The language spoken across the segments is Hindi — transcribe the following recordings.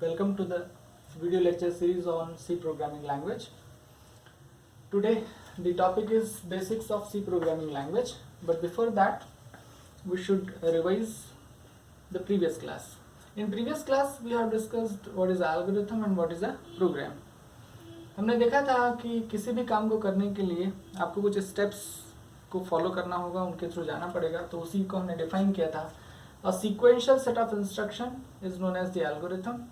Welcome to the video lecture series on C programming language. Today the topic is basics of C programming language, but before that we should revise the previous class. In previous class we have discussed what is algorithm and what is a program. हमने देखा था कि किसी भी काम को करने के लिए आपको कुछ स्टेप्स को फॉलो करना होगा, उनके थ्रू जाना पड़ेगा, तो उसी को हमने डिफाइन किया था. A sequential set of instruction is known as the algorithm.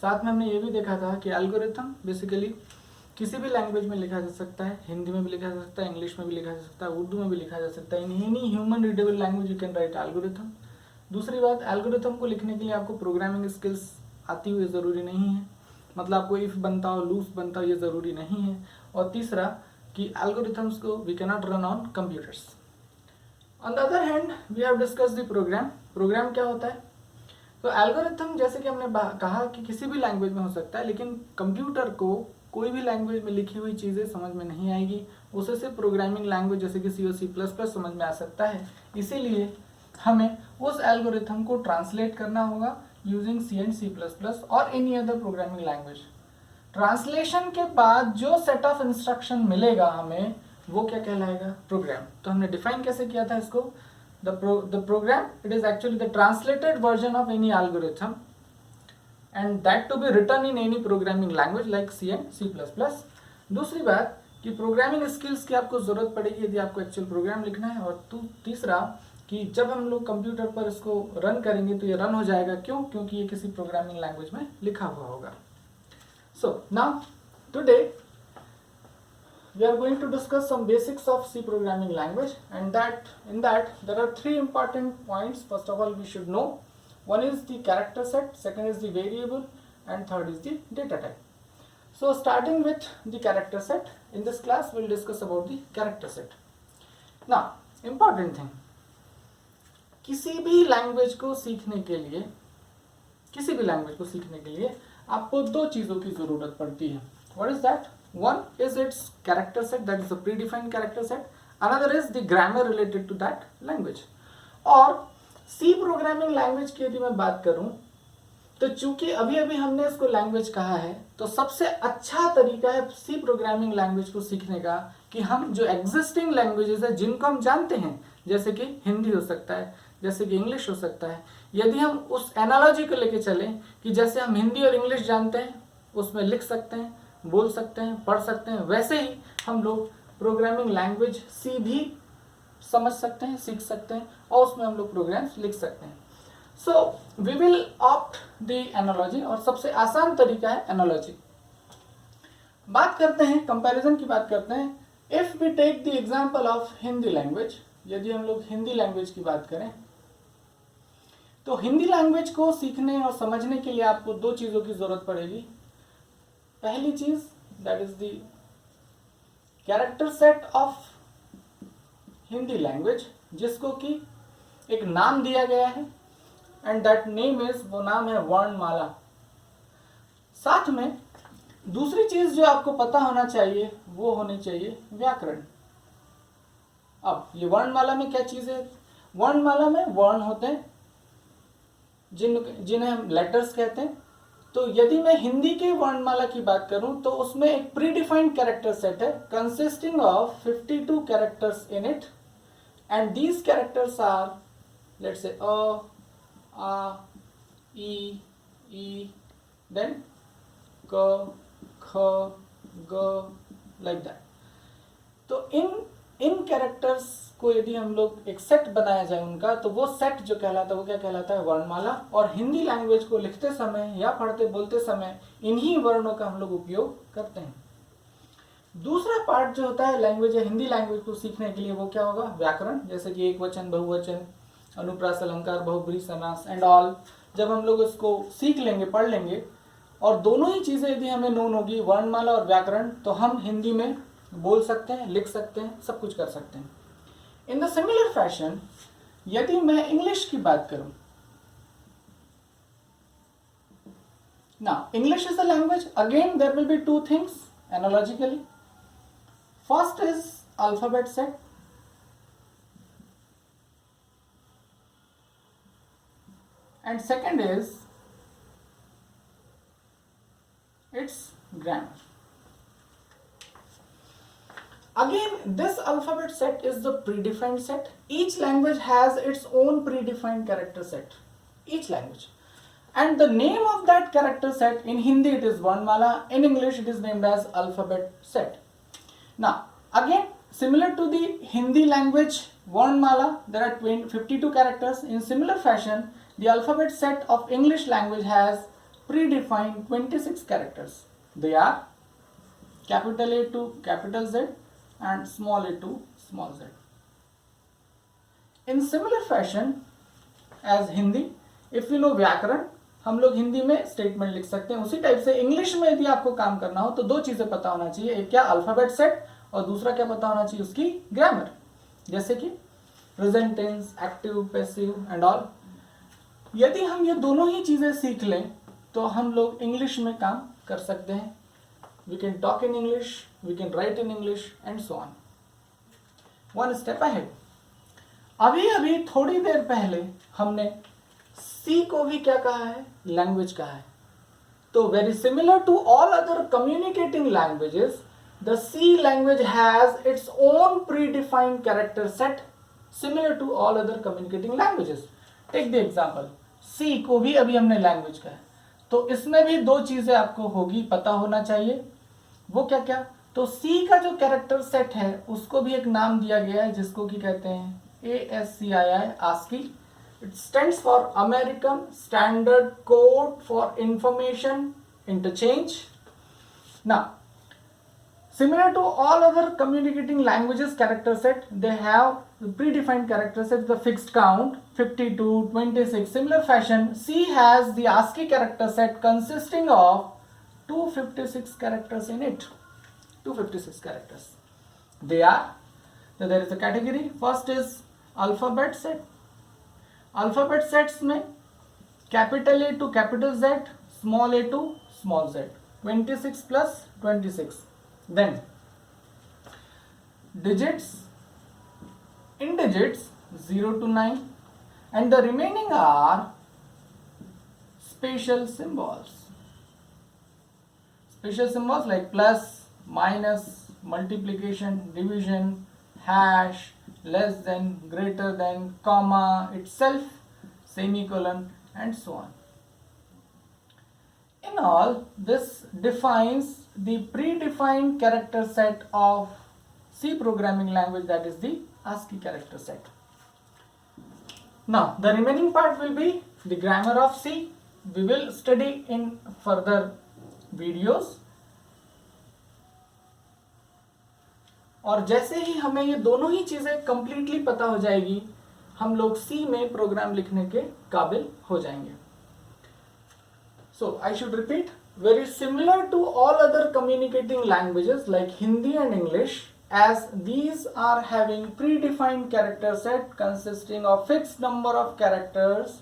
साथ में हमने ये भी देखा था कि एल्गोरिथम बेसिकली किसी भी लैंग्वेज में लिखा जा सकता है. हिंदी में भी लिखा जा सकता है, इंग्लिश में भी लिखा जा सकता है, उर्दू में भी लिखा जा सकता है. In any human readable language you can write algorithm. दूसरी बात, एल्गोरिथम को लिखने के लिए आपको प्रोग्रामिंग स्किल्स आती हुई ज़रूरी नहीं है, मतलब आपको इफ बनता हो, लूप बनता हो, ये ज़रूरी नहीं है. और तीसरा कि एल्गोरिथम्स को we can not run on computers. On the other hand we have discuss the program. Program क्या होता है? तो एल्गोरिथम जैसे कि हमने कहा कि किसी भी लैंग्वेज में हो सकता है, लेकिन कंप्यूटर को कोई भी लैंग्वेज में लिखी हुई चीज़ें समझ में नहीं आएगी. उसे सिर्फ प्रोग्रामिंग लैंग्वेज जैसे कि C++ समझ में आ सकता है. इसीलिए हमें उस एल्गोरिथम को ट्रांसलेट करना होगा यूजिंग C and C++ और any other programming language. Translation के बाद जो सेट ऑफ इंस्ट्रक्शन मिलेगा हमें, वो क्या कहलाएगा? प्रोग्राम. तो हमने डिफाइन कैसे किया था इसको? The program, it is actually the translated version of any algorithm, and that to be written in any programming language like C and C++. दूसरी बात कि प्रोग्रामिंग स्किल्स की आपको ज़रूरत पड़ेगी यदि आपको एक्चुअल प्रोग्राम लिखना है. और तीसरा कि जब हम लोग कंप्यूटर पर इसको रन करेंगे तो ये रन हो जाएगा. क्यों? क्योंकि ये किसी प्रोग्रामिंग लैंग्वेज में लिखा हुआ होगा. So now today we are going to discuss some basics of C programming language, and in that there are three important points. First of all, we should know, one is the character set, second is the variable, and third is the data type. So starting with the character set, in this class we will discuss about the character set. Now important thing, किसी भी लैंग्वेज को सीखने के लिए आपको दो चीज़ों की ज़रूरत पड़ती है. What is that? One is its character set, that is a predefined character set. Another is the grammar related to that language. और C प्रोग्रामिंग लैंग्वेज की यदि मैं बात करूं तो चूंकि अभी हमने इसको लैंग्वेज कहा है, तो सबसे अच्छा तरीका है C प्रोग्रामिंग लैंग्वेज को सीखने का कि हम जो एग्जिस्टिंग लैंग्वेजेस है जिनको हम जानते हैं, जैसे कि हिंदी हो सकता है, जैसे कि इंग्लिश हो सकता है, यदि हम उस एनालॉजी को लेके चलें कि जैसे हम हिंदी और इंग्लिश जानते हैं, उसमें लिख सकते हैं, बोल सकते हैं, पढ़ सकते हैं, वैसे ही हम लोग प्रोग्रामिंग लैंग्वेज सी भी समझ सकते हैं, सीख सकते हैं, और उसमें हम लोग प्रोग्राम्स लिख सकते हैं. So we will opt the analogy, और सबसे आसान तरीका है एनालॉजी. बात करते हैं, कंपैरिजन की बात करते हैं. If we take the example of Hindi language, यदि हम लोग हिंदी लैंग्वेज की बात करें तो हिंदी लैंग्वेज को सीखने और समझने के लिए आपको दो चीज़ों की ज़रूरत पड़ेगी. पहली चीज, that is the character set of Hindi language, जिसको कि एक नाम दिया गया है, एंड दैट नेम इज, वो नाम है वर्णमाला. साथ में दूसरी चीज जो आपको पता होना चाहिए वो होनी चाहिए व्याकरण. अब ये वर्णमाला में क्या चीज है? वर्णमाला में वर्ण होते हैं जिन्हें हम लेटर्स कहते हैं. तो यदि मैं हिंदी के वर्णमाला की बात करूं तो उसमें एक प्रीडिफाइंड कैरेक्टर सेट है consisting of 52 characters in it, and these characters are, let's say अ, आ, ई, देन क, ख, ग, लाइक दैट. तो इन कैरेक्टर्स को यदि हम लोग एक सेट बनाया जाए उनका, तो वो सेट जो कहलाता है वो क्या कहलाता है? वर्णमाला. और हिंदी लैंग्वेज को लिखते समय या पढ़ते बोलते समय इन्हीं वर्णों का हम लोग उपयोग करते हैं. दूसरा पार्ट जो होता है लैंग्वेज या हिंदी लैंग्वेज को सीखने के लिए, वो क्या होगा? व्याकरण. जैसे कि एक वचन, बहुवचन, अनुप्रास, अलंकार, बहुब्रीहि समास एंड ऑल. जब हम लोग इसको सीख लेंगे, पढ़ लेंगे, और दोनों ही चीज़ें यदि हमें नोन होगी, वर्णमाला और व्याकरण, तो हम हिंदी में बोल सकते हैं, लिख सकते हैं, सब कुछ कर सकते हैं. इन द सिमिलर फैशन यदि मैं इंग्लिश की बात करूं, now English is a language, again there will be two things analogically. First is alphabet set, and second is its grammar. Again, this alphabet set is the predefined set. Each language has its own predefined character set. Each language. And the name of that character set, in Hindi it is Varnmala, in English it is named as alphabet set. Now, again, similar to the Hindi language Varnmala, there are 52 characters. In similar fashion, the alphabet set of English language has predefined 26 characters. They are capital A to capital Z and small a to small z. In similar fashion as Hindi, if you know व्याकरण, हम लोग हिंदी में स्टेटमेंट लिख सकते हैं. उसी टाइप से इंग्लिश में यदि आपको काम करना हो तो दो चीजें पता होना चाहिए. एक क्या अल्फाबेट सेट और दूसरा क्या पता होना चाहिए उसकी ग्रामर, जैसे कि present tense, active, passive and all. यदि हम ये दोनों ही चीजें सीख लें तो हम लोग इंग्लिश में काम कर सकते हैं. We can talk in English, we can write in English and so on. One step ahead. अभी थोड़ी देर पहले हमने C को भी क्या कहा है? लैंग्वेज कहा है. तो very similar to all other communicating languages, the C language has its own predefined character set similar to all other communicating languages. Take the example. C को भी अभी हमने लैंग्वेज कहा है. तो इसमें भी दो चीजें आपको होगी, पता होना चाहिए. वो क्या क्या? तो C का जो कैरेक्टर सेट है उसको भी एक नाम दिया गया है जिसको कि कहते हैं ASCII, ASCII. It stands for American Standard Code for Information Interchange. Now, similar to all other communicating languages character set, they have the predefined character set, the fixed count 52, 26. Similar fashion, C has the ASCII character set consisting of 256 characters in it. 256 characters. They are, so there is a category. First is alphabet set. Alphabet sets में capital A to capital Z, small a to small z. 26 plus 26. Then digits, in digits 0 to 9, and the remaining are special symbols. Special symbols like plus, minus, multiplication, division, hash, less than, greater than, comma, itself, semicolon, and so on. In all, this defines the predefined character set of C programming language, that is the ASCII character set. Now, the remaining part will be the grammar of C. We will study in further videos. और जैसे ही हमें ये दोनों ही चीजें कंप्लीटली पता हो जाएगी, हम लोग सी में प्रोग्राम लिखने के काबिल हो जाएंगे. So I should repeat, very similar to all other communicating languages like Hindi and English, as these are having predefined character set consisting of fixed number of characters.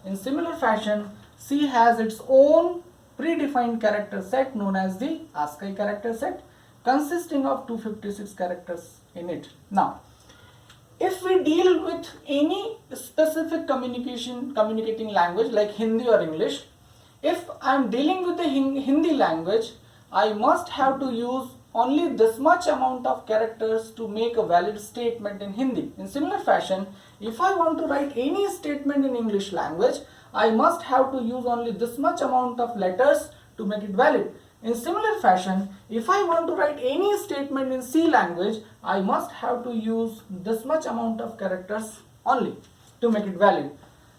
In similar fashion, C has its own predefined character set known as the ASCII character set consisting of 256 characters in it. Now, if we deal with any specific communicating language like Hindi or English, if I am dealing with the Hindi language, I must have to use only this much amount of characters to make a valid statement in Hindi. In similar fashion, if I want to write any statement in English language, I must have to use only this much amount of letters to make it valid. In similar fashion, if I want to write any statement in C language, I must have to use this much amount of characters only to make it valid.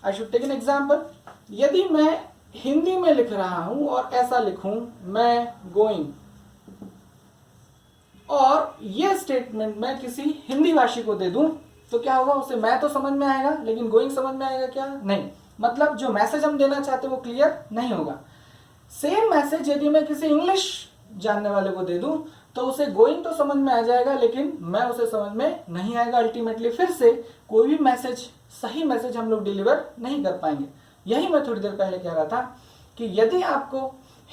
I should take an example. यदि मैं हिंदी में लिख रहा हूं और ऐसा लिखूं, मैं गोइंग, और ये स्टेटमेंट मैं किसी हिंदी भाषी को दे दूं, तो क्या होगा? उसे मैं तो समझ में आएगा, लेकिन गोइंग समझ में आएगा क्या? नहीं. मतलब जो मैसेज हम देना चाहते हैं वो क्लियर नहीं होगा. सेम मैसेज यदि मैं किसी इंग्लिश जानने वाले को दे दूं, तो उसे गोइंग तो समझ में आ जाएगा, लेकिन मैं उसे समझ में नहीं आएगा. अल्टीमेटली फिर से कोई भी मैसेज, सही मैसेज हम लोग डिलीवर नहीं कर पाएंगे. यही मैं थोड़ी देर पहले कह रहा था कि यदि आपको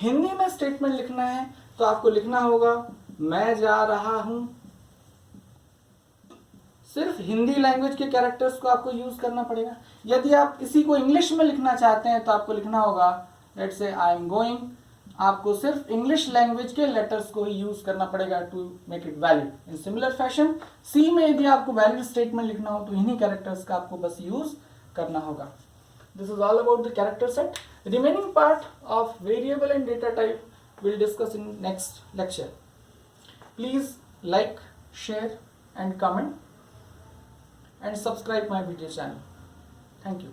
हिंदी में स्टेटमेंट लिखना है तो आपको लिखना होगा मैं जा रहा हूं. सिर्फ हिंदी लैंग्वेज के कैरेक्टर्स को आपको यूज करना पड़ेगा. यदि आप किसी को इंग्लिश में लिखना चाहते हैं तो आपको लिखना होगा, let's say I am going, आपको सिर्फ इंग्लिश लैंग्वेज के लेटर्स को ही यूज करना पड़ेगा to make it valid. In similar fashion C में यदि आपको वैलिड स्टेटमेंट लिखना हो तो इन्हीं कैरेक्टर्स का आपको बस यूज करना होगा। This is all about the character set. Remaining part of variable and data type we'll discuss in next lecture. Please like, share and comment and subscribe my video channel. Thank you.